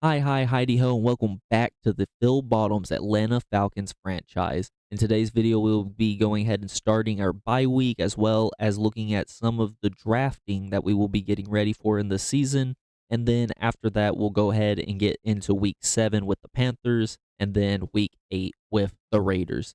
Hi, Heidi Ho, and welcome back to the Phil Bottoms Atlanta Falcons franchise. In today's video, we'll be going ahead and starting our bye week as well as looking at some of the drafting that we will be getting ready for in the season. And then after that, we'll go ahead and get into week 7 with the Panthers and then week 8 with the Raiders.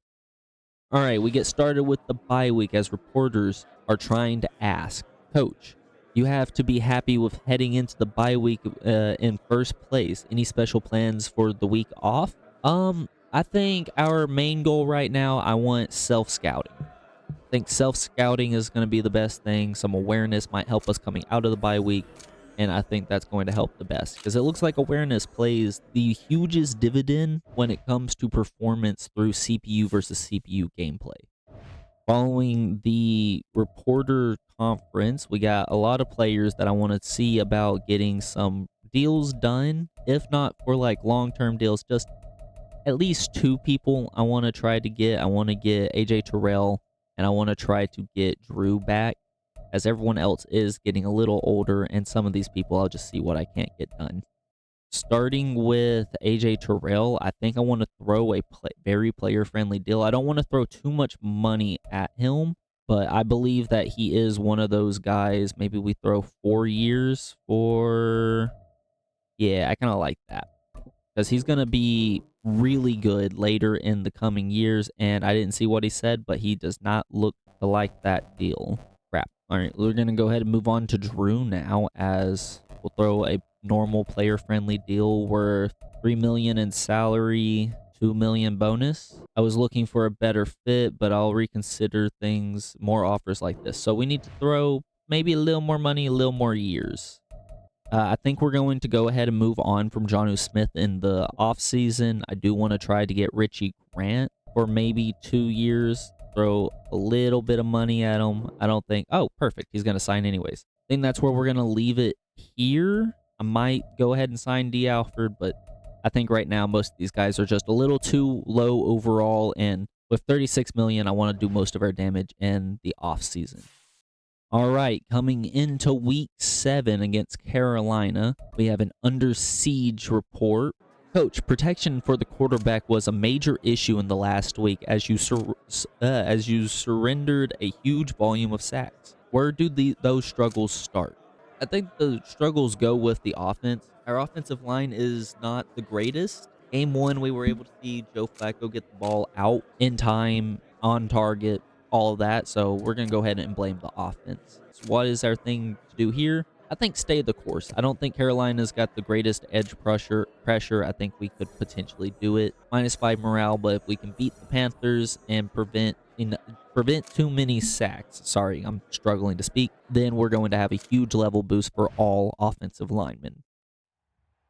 All right, we get started with the bye week as reporters are trying to ask, Coach, you have to be happy with heading into the bye week in first place. Any special plans for the week off? I think our main goal right now, I want self-scouting. I think self-scouting is going to be the best thing. Some awareness might help us coming out of the bye week, and I think that's going to help the best because it looks like awareness plays the hugest dividend when it comes to performance through CPU versus CPU gameplay. Following the reporter conference, we got a lot of players that I want to see about getting some deals done, if not for like long-term deals, just at least 2 people I want to try to get. I want to get AJ Terrell and I want to try to get Drew back, as everyone else is getting a little older, and some of these people I'll just see what I can't get done. Starting with AJ Terrell, I think I want to throw a very player-friendly deal. I don't want to throw too much money at him, but I believe that he is one of those guys. Maybe we throw 4 years for... Yeah, I kind of like that because he's going to be really good later in the coming years, and I didn't see what he said, but he does not look to like that deal. Crap. All right, we're going to go ahead and move on to Drew now, as we'll throw a normal player-friendly deal worth $3 million in salary, $2 million bonus. I was looking for a better fit, but I'll reconsider things, more offers like this. So we need to throw maybe a little more money, a little more years. I think we're going to go ahead and move on from Jonnu Smith in the offseason. I do want to try to get Richie Grant for maybe 2 years. Throw a little bit of money at him. I don't think... Oh, perfect. He's going to sign anyways. I think that's where we're going to leave it here. I might go ahead and sign D. Alford, but I think right now most of these guys are just a little too low overall. And with $36 million, I want to do most of our damage in the offseason. All right, coming into week 7 against Carolina, we have an under siege report. Coach, protection for the quarterback was a major issue in the last week as you surrendered a huge volume of sacks. Where do those struggles start? I think the struggles go with the offense. Our offensive line is not the greatest. Game 1, we were able to see Joe Flacco get the ball out in time, on target, all of that, so we're going to go ahead and blame the offense. So what is our thing to do here? I think stay the course. I don't think Carolina's got the greatest edge pressure. I think we could potentially do it. -5 morale, but if we can beat the Panthers and prevent too many sacks, sorry, I'm struggling to speak, then we're going to have a huge level boost for all offensive linemen.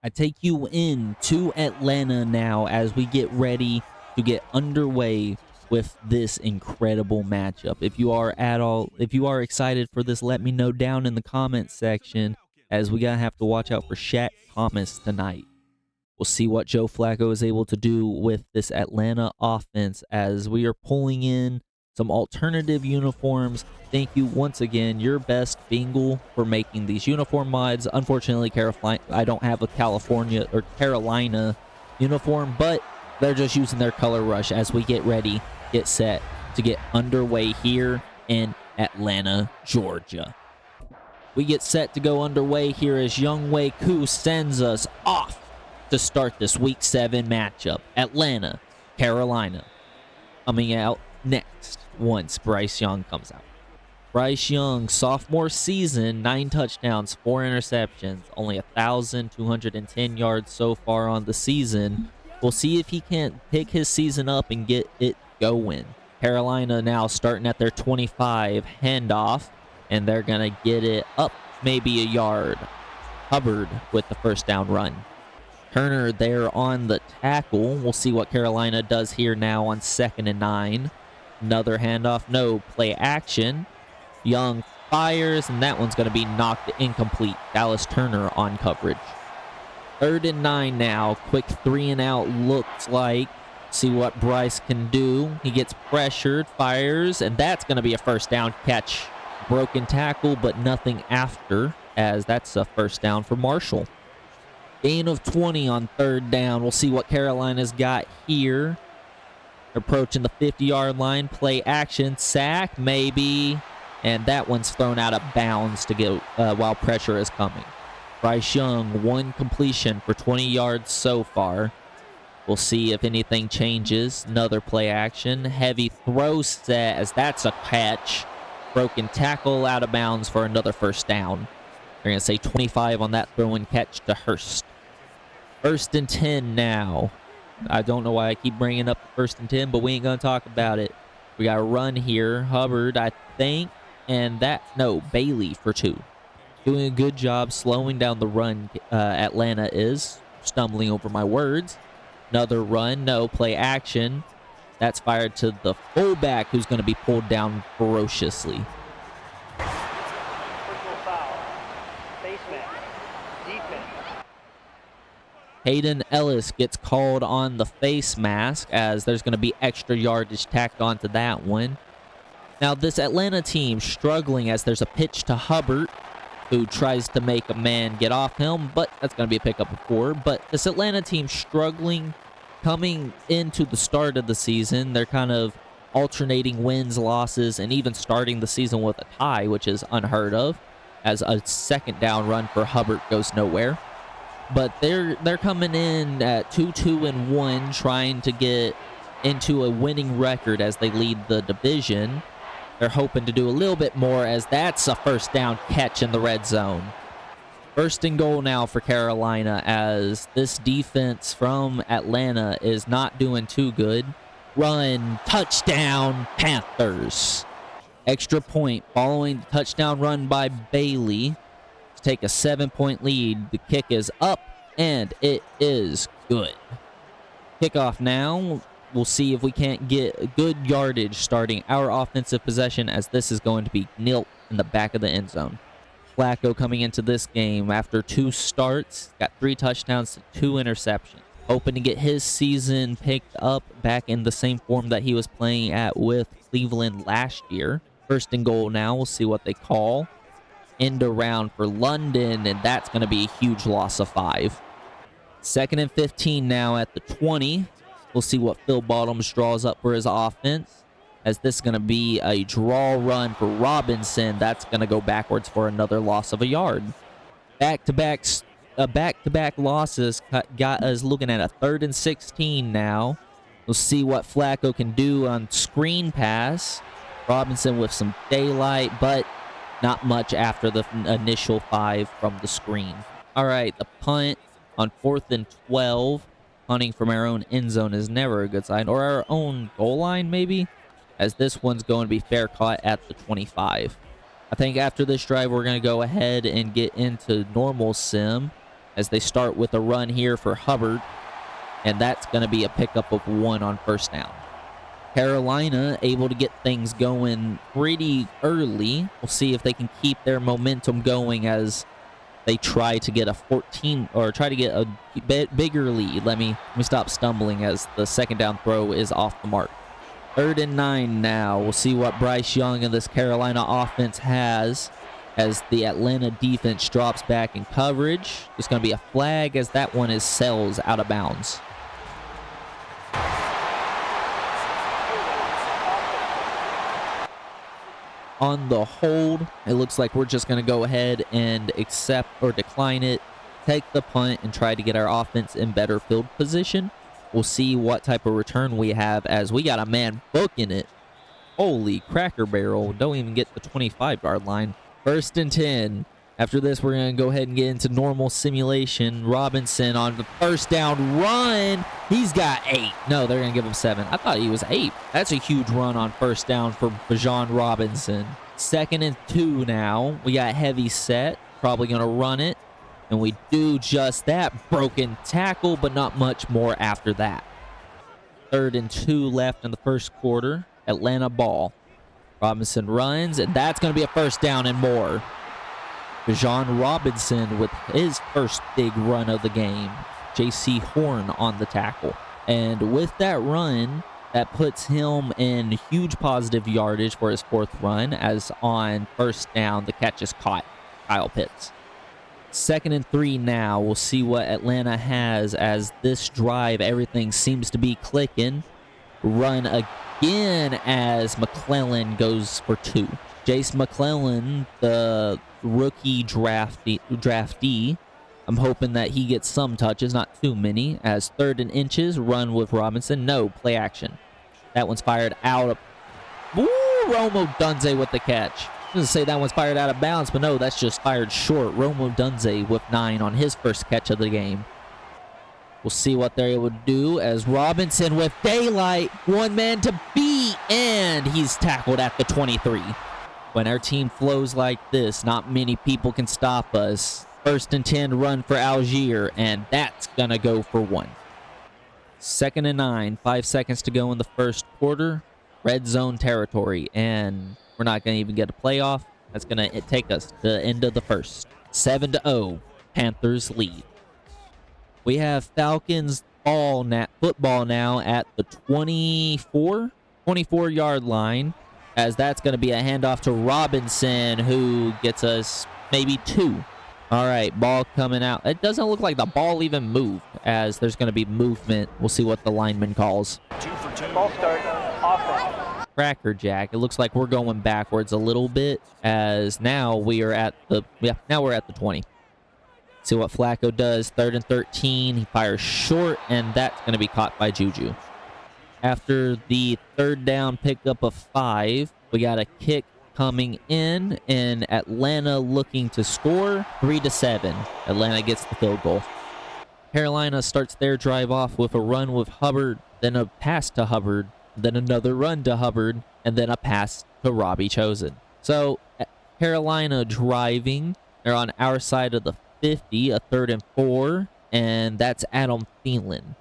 I take you into Atlanta now as we get ready to get underway with this incredible matchup. If you are excited for this, let me know down in the comments section, as we gotta have to watch out for Shaq Thomas tonight. We'll see what Joe Flacco is able to do with this Atlanta offense as we are pulling in some alternative uniforms. Thank you once again, your best Bengal, for making these uniform mods. Unfortunately, I don't have a California or Carolina uniform, but they're just using their color rush as we get set to get underway here in Atlanta, Georgia. We get set to go underway here as Younghoe Koo sends us off to start this week 7 matchup. Atlanta, Carolina. Coming out next once Bryce Young comes out. Bryce Young, sophomore season, 9 touchdowns, 4 interceptions, only 1,210 yards so far on the season. We'll see if he can't pick his season up and get it going. Carolina now starting at their 25, handoff, and they're going to get it up maybe a yard. Hubbard with the first down run. Turner there on the tackle. We'll see what Carolina does here now on 2nd and 9. Another handoff, no play action. Young fires, and that one's going to be knocked incomplete. Dallas Turner on coverage. 3rd and 9 now. Quick 3 and out looks like. See what Bryce can do. He gets pressured, fires, and that's going to be a first down catch. Broken tackle, but nothing after, as that's a first down for Marshall. Gain of 20 on 3rd down. We'll see what Carolina's got here. Approaching the 50-yard line. Play action. Sack, maybe. And that one's thrown out of bounds to get while pressure is coming. Bryce Young, 1 completion for 20 yards so far. We'll see if anything changes. Another play action. Heavy throw set as that's a catch. Broken tackle out of bounds for another 1st down. They're going to say 25 on that throw and catch to Hurst. 1st and 10 now. I don't know why I keep bringing up the 1st and 10, but we ain't going to talk about it. We got a run here. Hubbard, I think. And Bailey for 2. Doing a good job slowing down the run. Atlanta is. Stumbling over my words. Another run. No. Play action. That's fired to the fullback who's going to be pulled down ferociously. Hayden Ellis gets called on the face mask as there's going to be extra yardage tacked onto that one. Now this Atlanta team struggling as there's a pitch to Hubbard who tries to make a man get off him, but that's going to be a pickup of 4. But this Atlanta team struggling coming into the start of the season. They're kind of alternating wins, losses, and even starting the season with a tie, which is unheard of, as a 2nd down run for Hubbard goes nowhere. But they're coming in at 2-2-1, trying to get into a winning record as they lead the division. They're hoping to do a little bit more as that's a 1st down catch in the red zone. 1st and goal now for Carolina as this defense from Atlanta is not doing too good. Run, touchdown, Panthers. Extra point following the touchdown run by Bailey. Take a 7-point lead. The kick is up, and it is good. Kickoff now. We'll see if we can't get good yardage starting our offensive possession as this is going to be nil in the back of the end zone. Flacco coming into this game after 2 starts. Got 3 touchdowns to 2 interceptions. Hoping to get his season picked up back in the same form that he was playing at with Cleveland last year. 1st and goal now. We'll see what they call. End around for London, and that's going to be a huge loss of 5. 2nd and 15 now at the 20. We'll see what Phil Bottoms draws up for his offense, as this is going to be a draw run for Robinson. That's going to go backwards for another loss of a yard. Back-to-back losses got us looking at a 3rd and 16 now. We'll see what Flacco can do on screen pass. Robinson with some daylight, but not much after the initial 5 from the screen. All right, the punt on 4th and 12. Punting from our own end zone is never a good sign. Or our own goal line, maybe, as this one's going to be fair caught at the 25. I think after this drive, we're going to go ahead and get into normal sim as they start with a run here for Hubbard. And that's going to be a pickup of 1 on 1st down. Carolina able to get things going pretty early. We'll see if they can keep their momentum going as they try to get a 14 or try to get a bigger lead. Let me stop stumbling as the 2nd down throw is off the mark. 3rd and 9 now. We'll see what Bryce Young and this Carolina offense has as the Atlanta defense drops back in coverage. There's going to be a flag as that one is Sells out of bounds. On the hold, it looks like we're just going to go ahead and accept or decline it, take the punt, and try to get our offense in better field position. We'll see what type of return we have as we got a man booking it. Holy cracker barrel. Don't even get the 25-yard line. 1st and 10. After this, we're going to go ahead and get into normal simulation. Robinson on the 1st down run. He's got 8. No, they're going to give him 7. I thought he was 8. That's a huge run on 1st down for Bijan Robinson. 2nd and 2 now. We got heavy set. Probably going to run it. And we do just that. Broken tackle, but not much more after that. 3rd and 2 left in the 1st quarter. Atlanta ball. Robinson runs, and that's going to be a 1st down and more. Bijan Robinson with his first big run of the game. J.C. Horn on the tackle. And with that run, that puts him in huge positive yardage for his 4th run, as on 1st down, the catch is caught. Kyle Pitts. 2nd and 3 now. We'll see what Atlanta has as this drive. Everything seems to be clicking. Run again as McClellan goes for 2. Jace McClellan, the rookie draftee. I'm hoping that he gets some touches, not too many. As 3rd and inches, run with Robinson. No, play action. That one's fired out. Woo! Romo Dunze with the catch. I was going to say that one's fired out of bounds, but no, that's just fired short. Romo Dunze with 9 on his first catch of the game. We'll see what they're able to do as Robinson with daylight. One man to beat, and he's tackled at the 23. When our team flows like this, not many people can stop us. 1st and 10 run for Algier, and that's going to go for 1. 2nd and 9, 5 seconds to go in the first quarter. Red zone territory, and we're not going to even get a playoff. That's going to take us to the end of the first. 7-0, Panthers lead. We have Falcons football now at the 24-yard line, as that's going to be a handoff to Robinson, who gets us maybe 2. All right, ball coming out. It doesn't look like the ball even moved, as there's going to be movement. We'll see what the lineman calls. 2 for 2. Ball start. Offense. Cracker Jack. It looks like we're going backwards a little bit, as now we're at the 20. See what Flacco does. 3rd and 13. He fires short, and that's going to be caught by Juju. After the 3rd down pickup of 5, we got a kick coming in, and Atlanta looking to score. 3-7. Atlanta gets the field goal. Carolina starts their drive off with a run with Hubbard, then a pass to Hubbard, then another run to Hubbard, and then a pass to Robbie Chosen. So Carolina driving. They're on our side of the 50, a 3rd and 4, and that's Adam Thielen.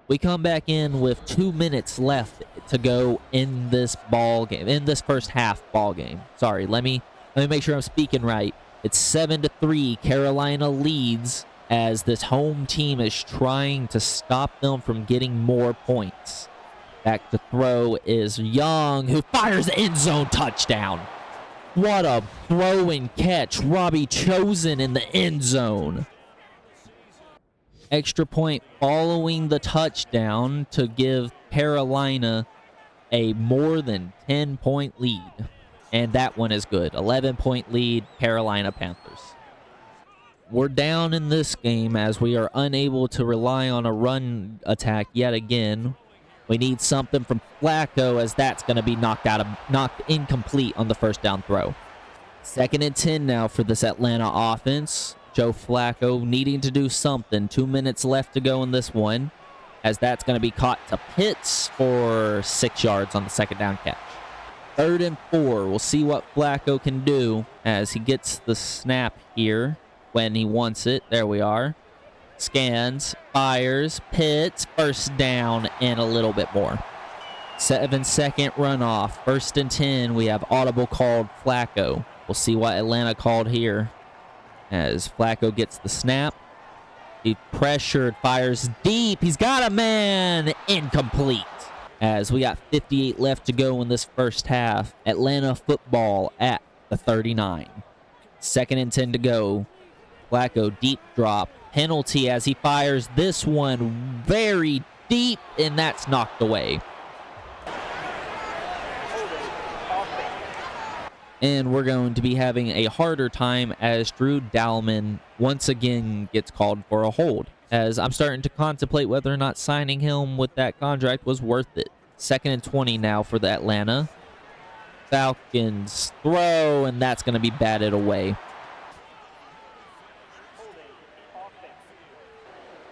We come back in with 2 minutes left to go in this ball game, in this first half ball game. Sorry, let me make sure I'm speaking right. It's 7-3. Carolina leads as this home team is trying to stop them from getting more points. Back to throw is Young, who fires the end zone touchdown. What a throw and catch. Robbie Chosen in the end zone. Extra point following the touchdown to give Carolina a more than 10-point lead. And that one is good. 11-point lead, Carolina Panthers. We're down in this game as we are unable to rely on a run attack yet again. We need something from Flacco, as that's going to be knocked incomplete on the 1st down throw. 2nd and 10 now for this Atlanta offense. Joe Flacco needing to do something. 2 minutes left to go in this one, as that's going to be caught to Pitts for 6 yards on the 2nd down catch. 3rd and 4. We'll see what Flacco can do as he gets the snap here when he wants it. There we are. Scans, fires, Pitts, 1st down, and a little bit more. 7-second runoff. 1st and 10. We have audible called Flacco. We'll see what Atlanta called here as Flacco gets the snap. He pressured, fires deep. He's got a man. Incomplete. As we got 58 left to go in this first half. Atlanta football at the 39. 2nd and 10 to go. Flacco deep drop. Penalty as he fires this one very deep, and that's knocked away. And we're going to be having a harder time as Drew Dalman once again gets called for a hold, as I'm starting to contemplate whether or not signing him with that contract was worth it. 2nd and 20 now for the Atlanta Falcons. Throw, and that's going to be batted away.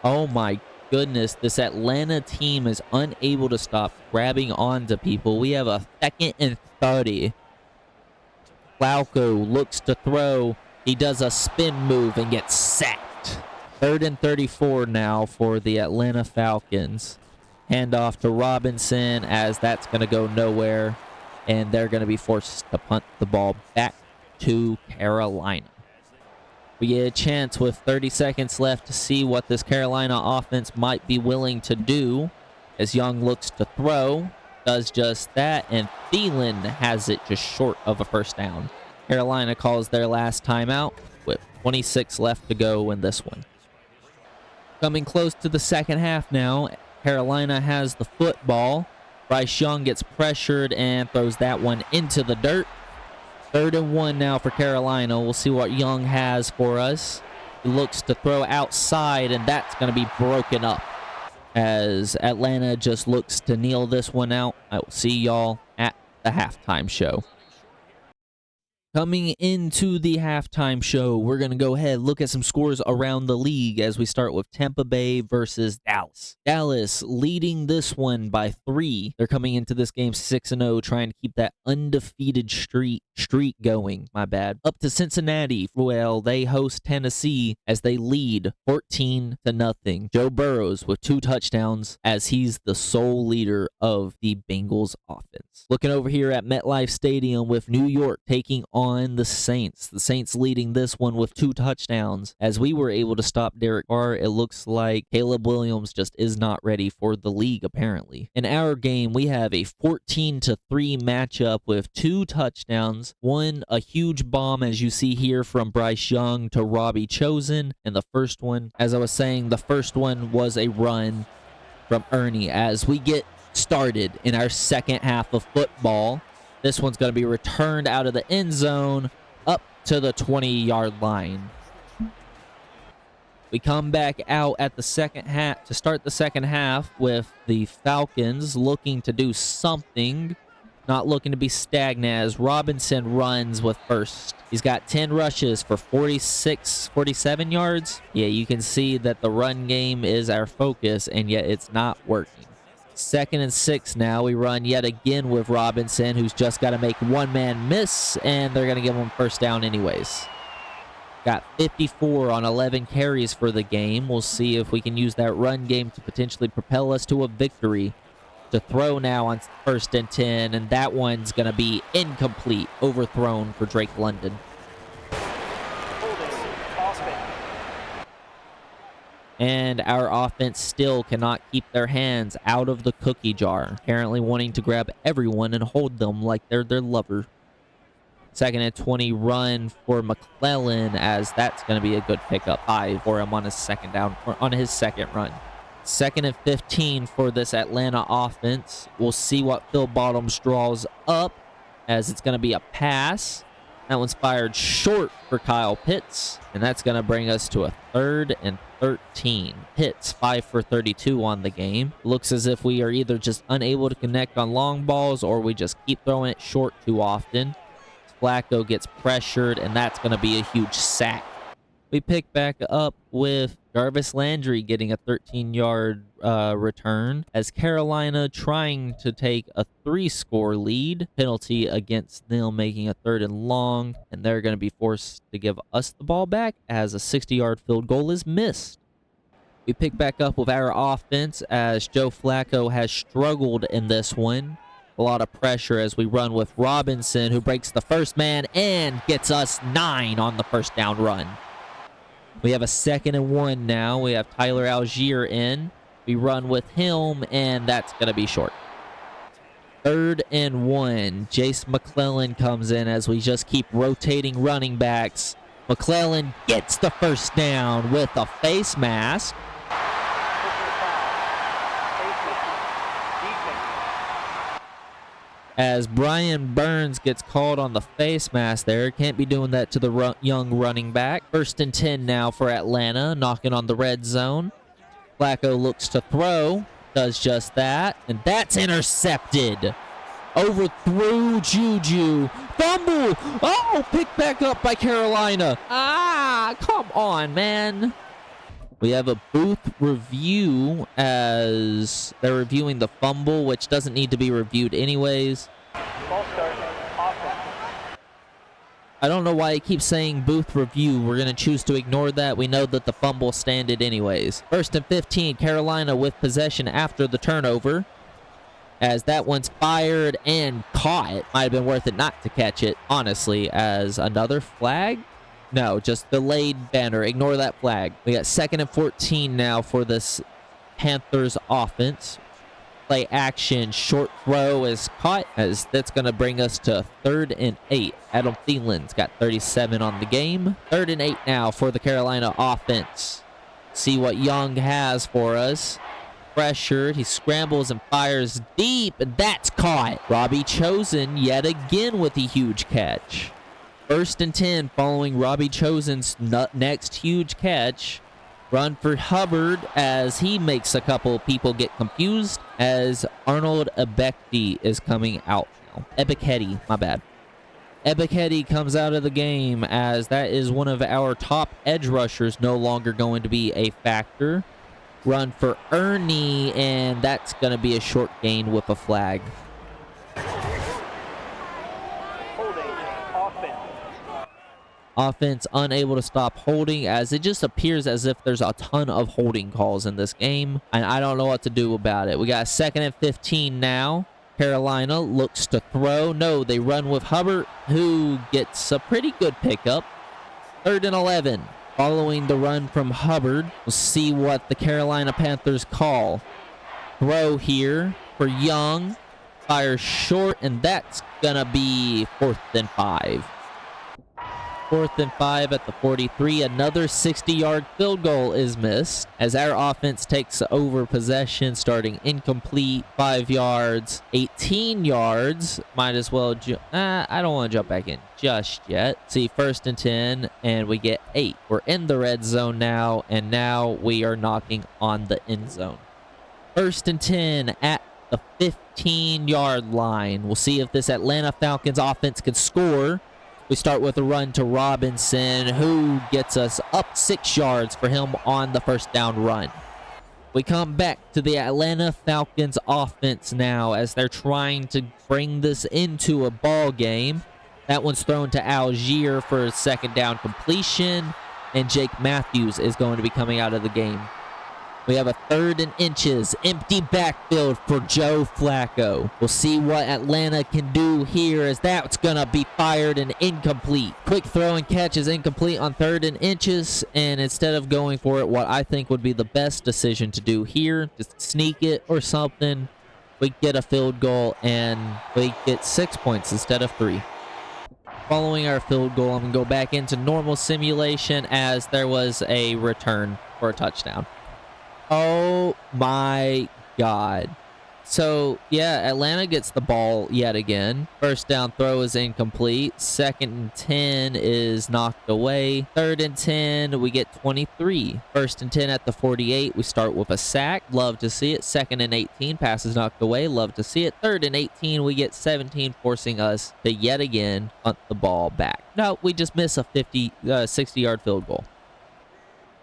Oh my goodness, this Atlanta team is unable to stop grabbing onto people. We have a 2nd and 30. Flacco looks to throw. He does a spin move and gets sacked. 3rd and 34 now for the Atlanta Falcons. Handoff to Robinson, as that's going to go nowhere, and they're going to be forced to punt the ball back to Carolina. We get a chance with 30 seconds left to see what this Carolina offense might be willing to do, as Young looks to throw, does just that, and Thielen has it just short of a 1st down. Carolina calls their last timeout with 26 left to go in this one. Coming close to the second half now. Carolina has the football. Bryce Young gets pressured and throws that one into the dirt. 3rd and 1 now for Carolina. We'll see what Young has for us. He looks to throw outside, and that's going to be broken up as Atlanta just looks to kneel this one out. I will see y'all at the halftime show. Coming into the halftime show, we're going to go ahead and look at some scores around the league as we start with Tampa Bay versus Dallas. Dallas leading this one by 3. They're coming into this game 6-0, trying to keep that undefeated streak going. My bad. Up to Cincinnati. Well, they host Tennessee as they lead 14-0. Joe Burrows with 2 touchdowns as he's the sole leader of the Bengals offense. Looking over here at MetLife Stadium with New York taking on the Saints. The Saints leading this one with 2 touchdowns. As we were able to stop Derek Carr, it looks like Caleb Williams just is not ready for the league, apparently. In our game, we have a 14-3 matchup with 2 touchdowns. One, a huge bomb, as you see here, from Bryce Young to Robbie Chosen. And the first one, as I was saying, the first one was a run from Ernie. As we get started in our second half of football, this one's going to be returned out of the end zone up to the 20-yard line. We come back out at the second half to start the second half with the Falcons looking to do something, not looking to be stagnant, as Robinson runs with first. He's got 10 rushes for 47 yards. Yeah, you can see that the run game is our focus, and yet it's not working. 2nd and 6 now. We run yet again with Robinson, who's just got to make one man miss, and they're going to give him first down anyways. Got 54 on 11 carries for the game. We'll see if we can use that run game to potentially propel us to a victory. To throw now on 1st and 10, and that one's going to be incomplete, overthrown for Drake London. And our offense still cannot keep their hands out of the cookie jar, apparently wanting to grab everyone and hold them like they're their lover. 2nd and 20 run for McClellan, as that's going to be a good pickup. 5 for him on his second down, or on his second run. 2nd and 15 for this Atlanta offense. We'll see what Phil Bottoms draws up, as it's going to be a pass. That one's fired short for Kyle Pitts, and that's going to bring us to a 3rd and 13. Pitts 5 for 32 on the game. Looks as if we are either just unable to connect on long balls, or we just keep throwing it short too often. Flacco gets pressured, and that's going to be a huge sack. We pick back up with Jarvis Landry getting a 13-yard return, as Carolina trying to take a 3-score lead. Penalty against them, making a 3rd and long, and they're going to be forced to give us the ball back as a 60-yard field goal is missed. We pick back up with our offense as Joe Flacco has struggled in this one. A lot of pressure as we run with Robinson, who breaks the first man and gets us 9 on the first down run. We have a 2nd and 1 now. We have Tyler Algier in. We run with him, and that's going to be short. 3rd and 1. Jace McClellan comes in as we just keep rotating running backs. McClellan gets the first down with a face mask. As Brian Burns gets called on the face mask there. Can't be doing that to the young running back. 1st and 10 now for Atlanta, knocking on the red zone. Flacco looks to throw, does just that, and that's intercepted. Overthrew Juju. Fumble! Oh, picked back up by Carolina. Ah, come on, man. We have a booth review as they're reviewing the fumble, which doesn't need to be reviewed anyways. Ball start, offense. I don't know why it keeps saying booth review. We're going to choose to ignore that. We know that the fumble standed anyways. 1st and 15, Carolina with possession after the turnover. As that one's fired and caught. Might have been worth it not to catch it, honestly, as another flag. No, just delayed banner. Ignore that flag. We got 2nd and 14 now for this Panthers offense. play action. Short throw is caught, as that's going to bring us to 3rd and 8. Adam Thielen's got 37 on the game. 3rd and 8 now for the Carolina offense. See what Young has for us. Pressured, he scrambles and fires deep, and that's caught. Robbie Chosen yet again with a huge catch. 1st and 10 following Robbie Chosen's next huge catch. Run for Hubbard as he makes a couple people get confused as Arnold Ebekti is coming out now. Ebeketi, my bad. Ebeketi comes out of the game as that is one of our top edge rushers no longer going to be a factor. Run for Ernie, and that's going to be a short gain with a flag. Offense unable to stop holding, as it just appears as if there's a ton of holding calls in this game, and I don't know what to do about it. We got 2nd and 15 now. Carolina looks to throw. No, they run with Hubbard, who gets a pretty good pickup. 3rd and 11. Following the run from Hubbard, we'll see what the Carolina Panthers call. Throw here for Young. Fires short, and that's going to be 4th and 5. 4th and 5 at the 43. Another 60-yard field goal is missed as our offense takes over possession, starting incomplete. 5 yards, 18 yards. Might as well I don't want to jump back in just yet. See, 1st and 10, and we get 8. We're in the red zone now, and now we are knocking on the end zone. 1st and 10 at the 15-yard line. We'll see if this Atlanta Falcons offense can score. We start with a run to Robinson, who gets us up 6 yards for him on the 1st down run. We come back to the Atlanta Falcons offense now as they're trying to bring this into a ball game. That one's thrown to Algier for a 2nd down completion, and Jake Matthews is going to be coming out of the game. We have a 3rd and inches, empty backfield for Joe Flacco. We'll see what Atlanta can do here, as that's going to be fired and incomplete. Quick throw and catch is incomplete on 3rd and inches, and instead of going for it, what I think would be the best decision to do here, just sneak it or something, we get a field goal, and we get 6 points instead of 3. Following our field goal, I'm going to go back into normal simulation as there was a return for a touchdown. Oh my God. So, yeah, Atlanta gets the ball yet again. 1st down throw is incomplete. 2nd and 10 is knocked away. 3rd and 10, we get 23. 1st and 10 at the 48, we start with a sack. Love to see it. 2nd and 18, pass is knocked away. Love to see it. 3rd and 18, we get 17, forcing us to yet again punt the ball back. No, we just miss a 60-yard field goal.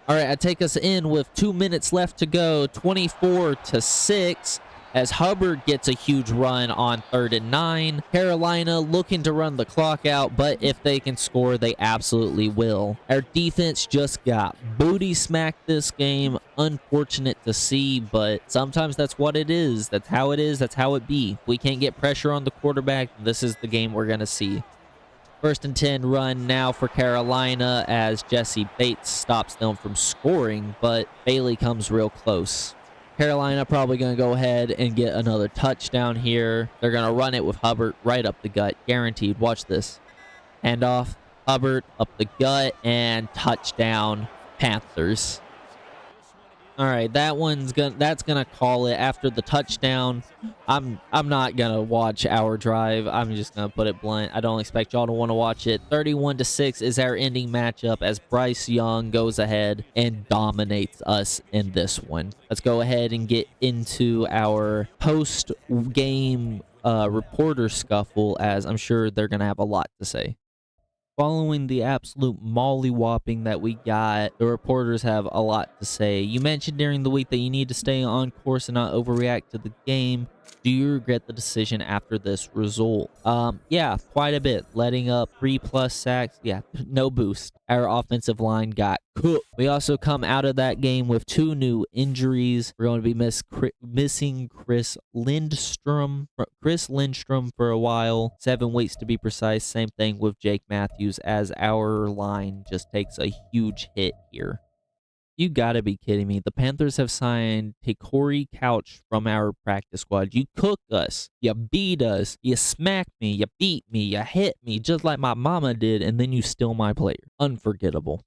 All right, I take us in with 2 minutes left to go, 24-6, as Hubbard gets a huge run on 3rd and 9. Carolina looking to run the clock out, but if they can score, they absolutely will. Our defense just got booty smacked this game. Unfortunate to see, but sometimes that's what it is. That's how it is. That's how it be. If we can't get pressure on the quarterback, this is the game we're going to see. 1st and 10 run now for Carolina as Jesse Bates stops them from scoring, but Bailey comes real close. Carolina probably going to go ahead and get another touchdown here. They're going to run it with Hubbard right up the gut. Guaranteed. Watch this. Handoff. Hubbard up the gut, and touchdown Panthers. All right, that's gonna call it after the touchdown. I'm not gonna watch our drive. I'm just gonna put it blunt. I don't expect y'all to want to watch it. 31-6 is our ending matchup as Bryce Young goes ahead and dominates us in this one. Let's go ahead and get into our post-game reporter scuffle, as I'm sure they're gonna have a lot to say. Following the absolute mollywhopping that we got, the reporters have a lot to say. You mentioned during the week that you need to stay on course and not overreact to the game. Do you regret the decision after this result? Yeah, quite a bit. Letting up 3+ sacks. Yeah, no boost. Our offensive line got cooked. We also come out of that game with 2 new injuries. We're going to be missing Chris Lindstrom for a while. 7 weeks to be precise. Same thing with Jake Matthews, as our line just takes a huge hit here. You gotta be kidding me. The Panthers have signed Corey Couch from our practice squad. You cook us, you beat us, you smack me, you beat me, you hit me, just like my mama did, and then you steal my player. Unforgettable.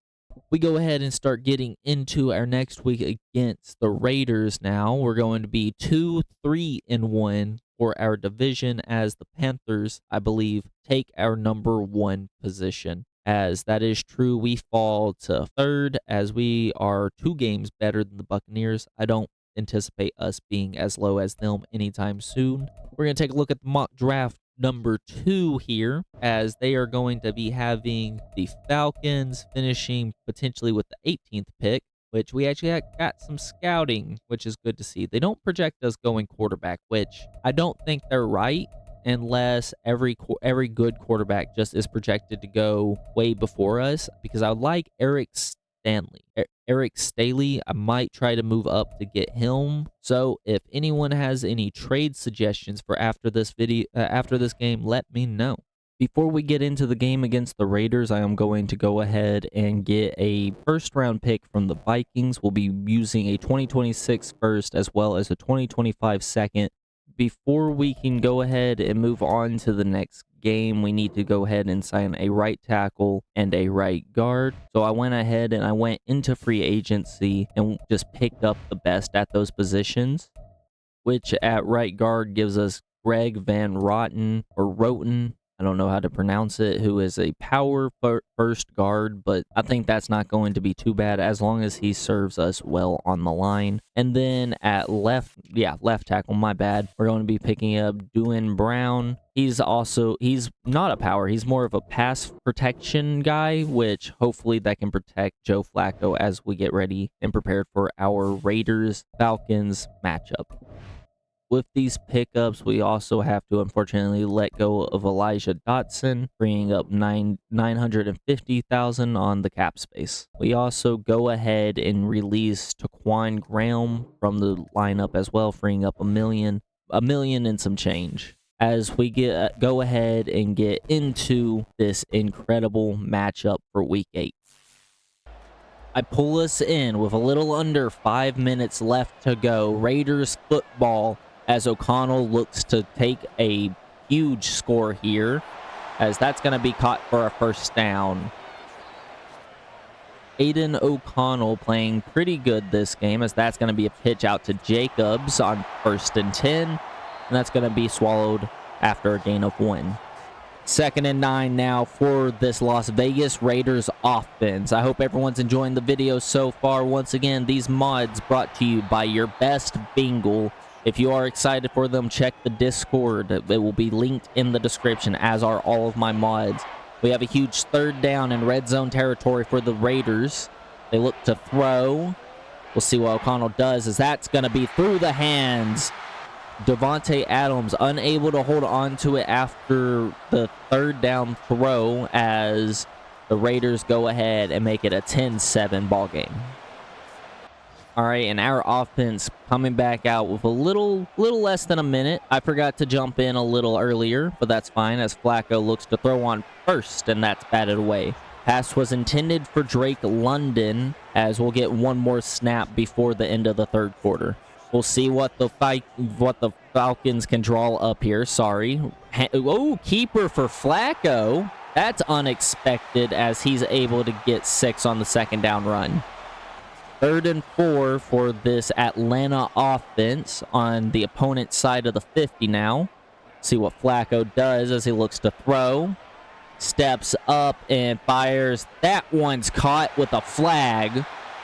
We go ahead and start getting into our next week against the Raiders now. We're going to be 2-3-1 for our division as the Panthers, I believe, take our number 1 position. As that is true, we fall to 3rd as we are 2 games better than the Buccaneers. I don't anticipate us being as low as them anytime soon. We're going to take a look at the mock draft number 2 here, as they are going to be having the Falcons finishing potentially with the 18th pick, which we actually got some scouting, which is good to see. They don't project us going quarterback, which I don't think they're right, unless every good quarterback just is projected to go way before us, because I like Eric Staley. I might try to move up to get him. So if anyone has any trade suggestions for after this game, let me know. Before we get into the game against the Raiders, I am going to go ahead and get a first-round pick from the Vikings. We'll be using a 2026 first as well as a 2025 second. Before we can go ahead and move on to the next game, we need to go ahead and sign a right tackle and a right guard. So I went ahead and I went into free agency and just picked up the best at those positions, which at right guard gives us Greg Van Roten, or Roten, I don't know how to pronounce it, who is a power first guard, but I think that's not going to be too bad as long as he serves us well on the line. And then at left tackle, my bad, we're going to be picking up Dwayne Brown. He's not a power, he's more of a pass protection guy, which hopefully that can protect Joe Flacco as we get ready and prepared for our Raiders-Falcons matchup. With these pickups, we also have to unfortunately let go of Elijah Dotson, freeing up $950,000 on the cap space. We also go ahead and release Taquan Graham from the lineup as well, freeing up $1 million and some change. As we go ahead and get into this incredible matchup for Week 8. I pull us in with a little under 5 minutes left to go. Raiders football, as O'Connell looks to take a huge score here, as that's going to be caught for a first down. Aiden O'Connell playing pretty good this game, as that's going to be a pitch out to Jacobs on 1st and 10, and that's going to be swallowed after a gain of 1. 2nd and 9 now for this Las Vegas Raiders offense. I hope everyone's enjoying the video so far. Once again, these mods brought to you by your best Bengal. If you are excited for them, check the Discord. It will be linked in the description, as are all of my mods. We have a huge 3rd down in red zone territory for the Raiders. They look to throw. We'll see what O'Connell does, as that's going to be through the hands. Devontae Adams unable to hold on to it after the 3rd down throw, as the Raiders go ahead and make it a 10-7 ball game. All right, and our offense coming back out with a little less than a minute. I forgot to jump in a little earlier, but that's fine, as Flacco looks to throw on 1st, and that's batted away. Pass was intended for Drake London, as we'll get one more snap before the end of the 3rd quarter. We'll see what the Falcons can draw up here. Sorry. Oh, keeper for Flacco. That's unexpected, as he's able to get 6 on the 2nd down run. 3rd and 4 for this Atlanta offense on the opponent's side of the 50 now. See what Flacco does as he looks to throw. Steps up and fires. That one's caught with a flag.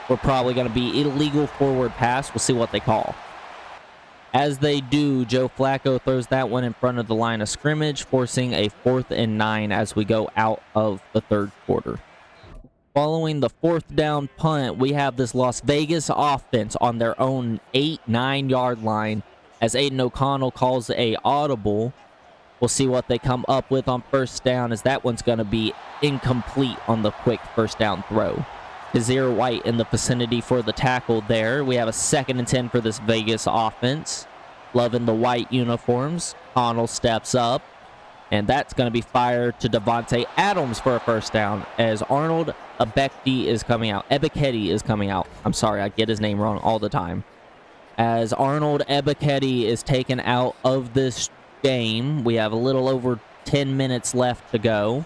We're probably going to be illegal forward pass. We'll see what they call. As they do, Joe Flacco throws that one in front of the line of scrimmage, forcing a 4th and 9 as we go out of the 3rd quarter. Following the 4th down punt, we have this Las Vegas offense on their own 8-9 yard line, as Aiden O'Connell calls a audible. We'll see what they come up with on 1st down, as that one's going to be incomplete on the quick 1st down throw. Kazir White in the vicinity for the tackle there. We have a 2nd and 10 for this Vegas offense. Loving the white uniforms. Connell steps up. And that's going to be fired to Devontae Adams for a first down as Arnold Ebiketie is coming out. I'm sorry, I get his name wrong all the time. As Arnold Ebiketie is taken out of this game, we have a little over 10 minutes left to go.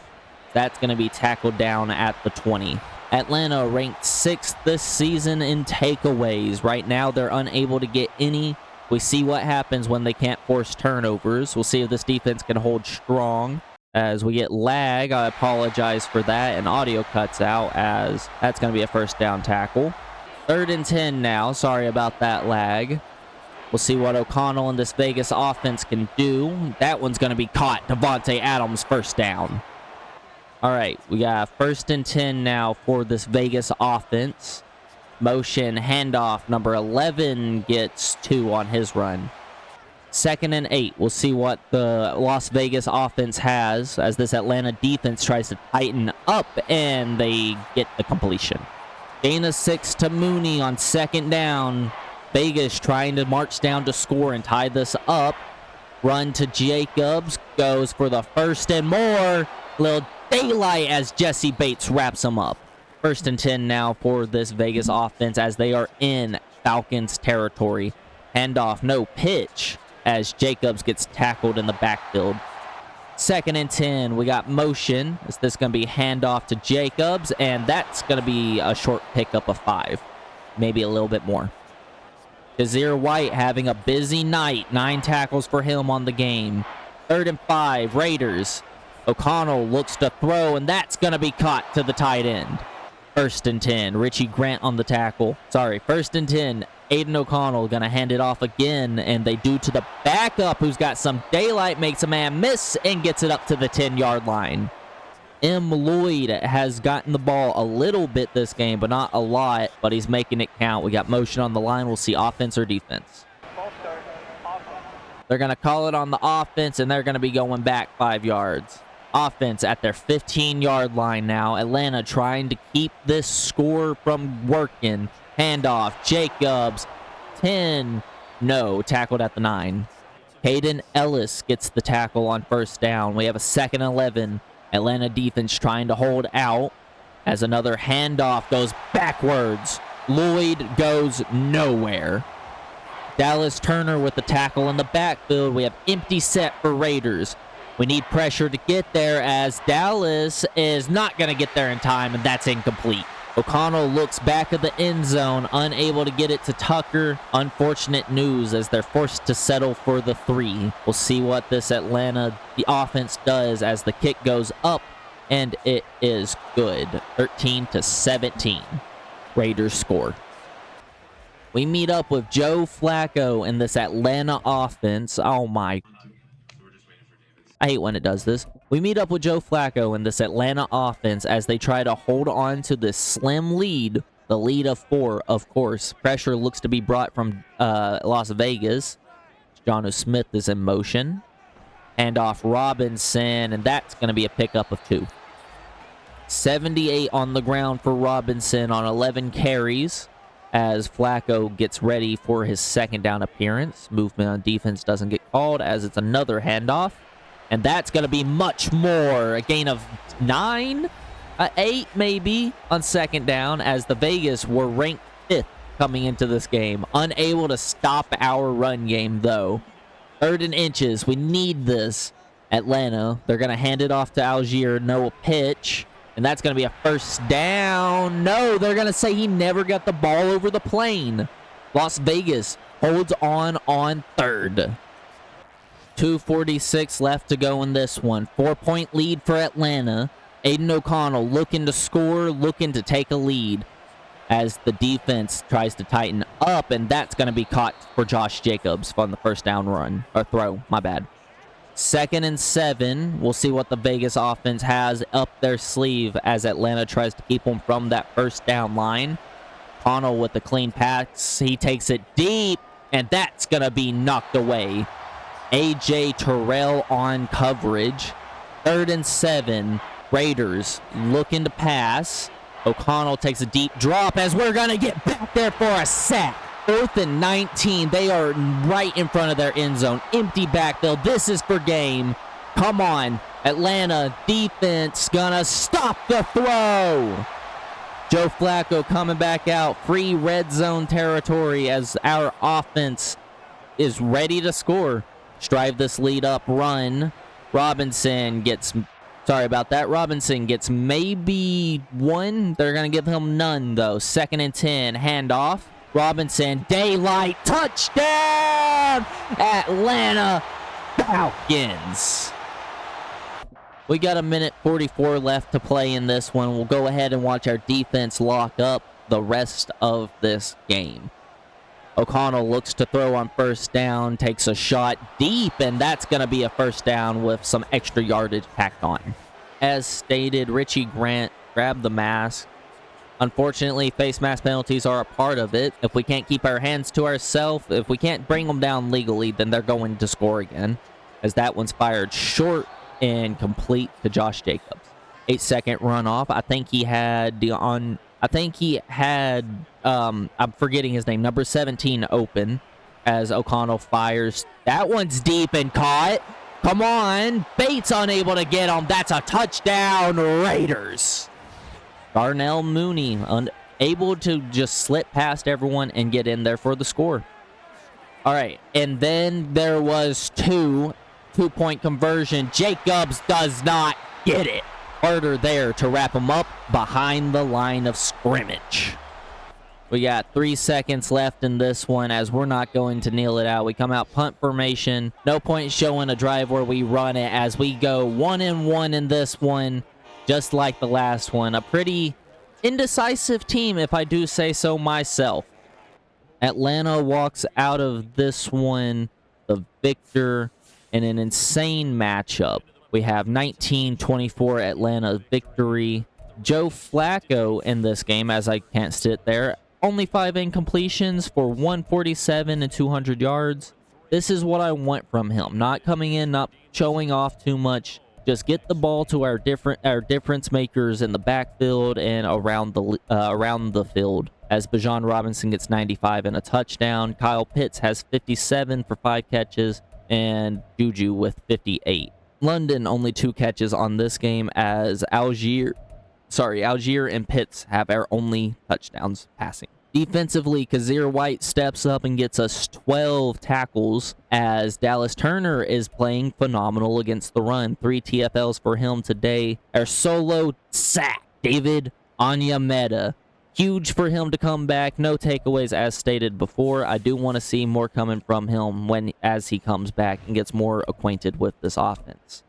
That's going to be tackled down at the 20. Atlanta ranked 6th this season in takeaways. Right now, they're unable to get any. We see what happens when they can't force turnovers. We'll see if this defense can hold strong. As we get lag, I apologize for that, and audio cuts out as that's going to be a first down tackle. 3rd and 10 now. Sorry about that lag. We'll see what O'Connell and this Vegas offense can do. That one's going to be caught. Devontae Adams, first down. All right, we got 1st and 10 now for this Vegas offense. Motion handoff. Number 11 gets 2 on his run. 2nd and 8. We'll see what the Las Vegas offense has as this Atlanta defense tries to tighten up, and they get the completion. Gain of 6 to Mooney on 2nd down. Vegas trying to march down to score and tie this up. Run to Jacobs. Goes for the 1st and more. Little daylight as Jesse Bates wraps him up. 1st and 10 now for this Vegas offense as they are in Falcons territory. Handoff, no pitch as Jacobs gets tackled in the backfield. 2nd and 10, we got motion. Is this going to be handoff to Jacobs? And that's going to be a short pickup of 5. Maybe a little bit more. Kazir White having a busy night. 9 tackles for him on the game. 3rd and 5, Raiders. O'Connell looks to throw, and that's going to be caught to the tight end. 1st and 10, Richie Grant on the tackle. 1st and 10, Aiden O'Connell going to hand it off again, and they do to the backup who's got some daylight, makes a man miss, and gets it up to the 10-yard line. M. Lloyd has gotten the ball a little bit this game, but not a lot, but he's making it count. We got motion on the line. We'll see offense or defense. They're going to call it on the offense, and they're going to be going back 5 yards. Offense at their 15-yard line now. Atlanta trying to keep this score from working. Handoff, Jacobs, 10. No, tackled at the 9. Hayden Ellis gets the tackle on 1st down. We have a 2nd and 11. Atlanta defense trying to hold out as another handoff goes backwards. Lloyd goes nowhere. Dallas Turner with the tackle in the backfield. We have empty set for Raiders. We need pressure to get there as Dallas is not going to get there in time, and that's incomplete. O'Connell looks back at the end zone, unable to get it to Tucker. Unfortunate news as they're forced to settle for the 3. We'll see what this Atlanta offense does as the kick goes up, and it is good. 13-17. Raiders score. We meet up with Joe Flacco in this Atlanta offense. Oh my. I hate when it does this. We meet up with Joe Flacco in this Atlanta offense as they try to hold on to this slim lead, the lead of 4, of course. Pressure looks to be brought from Las Vegas. Jonnu Smith is in motion. Handoff Robinson, and that's going to be a pickup of 2. 78 on the ground for Robinson on 11 carries as Flacco gets ready for his 2nd down appearance. Movement on defense doesn't get called as it's another handoff. And that's going to be much more. A gain of 9? 8 maybe on 2nd down as the Vegas were ranked 5th coming into this game. Unable to stop our run game, though. 3rd and inches. We need this. Atlanta, they're going to hand it off to Algier. No pitch. And that's going to be a 1st down. No, they're going to say he never got the ball over the plane. Las Vegas holds on 3rd. 2:46 left to go in this one. 4-point lead for Atlanta. Aiden O'Connell looking to score, looking to take a lead as the defense tries to tighten up, and that's going to be caught for Josh Jacobs on the 1st down run, or throw, my bad. 2nd and 7. We'll see what the Vegas offense has up their sleeve as Atlanta tries to keep them from that 1st down line. O'Connell with the clean pass. He takes it deep, and that's going to be knocked away. A.J. Terrell on coverage. 3rd and 7. Raiders looking to pass. O'Connell takes a deep drop as we're going to get back there for a sack. 4th and 19. They are right in front of their end zone. Empty backfield. This is for game. Come on. Atlanta defense gonna stop the throw. Joe Flacco coming back out. Free red zone territory as our offense is ready to score. Strive this lead up, run. Robinson gets, sorry about that. Robinson gets maybe one. They're going to give him none, though. 2nd and 10, handoff. Robinson, daylight, touchdown! Atlanta Falcons. We got 1:44 left to play in this one. We'll go ahead and watch our defense lock up the rest of this game. O'Connell looks to throw on 1st down, takes a shot deep, and that's going to be a 1st down with some extra yardage packed on. As stated, Richie Grant grabbed the mask. Unfortunately, face mask penalties are a part of it. If we can't keep our hands to ourselves, if we can't bring them down legally, then they're going to score again, as that one's fired short and complete to Josh Jacobs. 8-second runoff. I think he had I'm forgetting his name, number 17 open as O'Connell fires. That one's deep and caught. Come on. Bates unable to get him. That's a touchdown, Raiders. Darnell Mooney unable to just slip past everyone and get in there for the score. All right, and then there was two-point conversion. Jacobs does not get it. Carter there to wrap him up behind the line of scrimmage. We got 3 seconds left in this one as we're not going to kneel it out. We come out punt formation. No point showing a drive where we run it as we go 1-1 in this one, just like the last one. A pretty indecisive team, if I do say so myself. Atlanta walks out of this one the victor in an insane matchup. We have 19-24 Atlanta victory. Joe Flacco in this game, as I can't sit there, only 5 incompletions for 147 and 200 yards. This is what I want from him. Not coming in, not showing off too much. Just get the ball to our difference makers in the backfield and around the field. As Bijan Robinson gets 95 and a touchdown. Kyle Pitts has 57 for 5 catches, and Juju with 58. London only 2 catches on this game as Algier and Pitts have our only touchdowns passing. Defensively, Kazir White steps up and gets us 12 tackles as Dallas Turner is playing phenomenal against the run. 3 TFLs for him today. Our solo sack, David Onyemata. Huge for him to come back. No takeaways as stated before. I do want to see more coming from him as he comes back and gets more acquainted with this offense.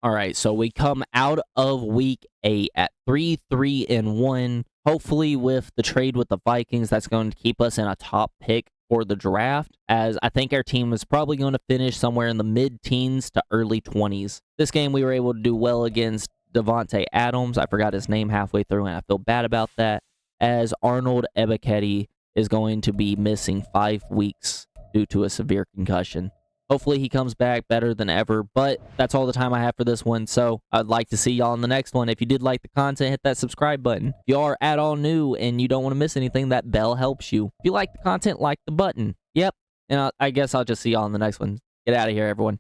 All right, so we come out of week 8 at 3-1. Hopefully with the trade with the Vikings, that's going to keep us in a top pick for the draft, as I think our team is probably going to finish somewhere in the mid-teens to early 20s. This game we were able to do well against Devontae Adams. I forgot his name halfway through, and I feel bad about that, as Arnold Ebiketie is going to be missing 5 weeks due to a severe concussion. Hopefully he comes back better than ever, but that's all the time I have for this one, so I'd like to see y'all in the next one. If you did like the content, hit that subscribe button. If you are at all new and you don't want to miss anything, that bell helps you. If you like the content, like the button. Yep, and I guess I'll just see y'all in the next one. Get out of here, everyone.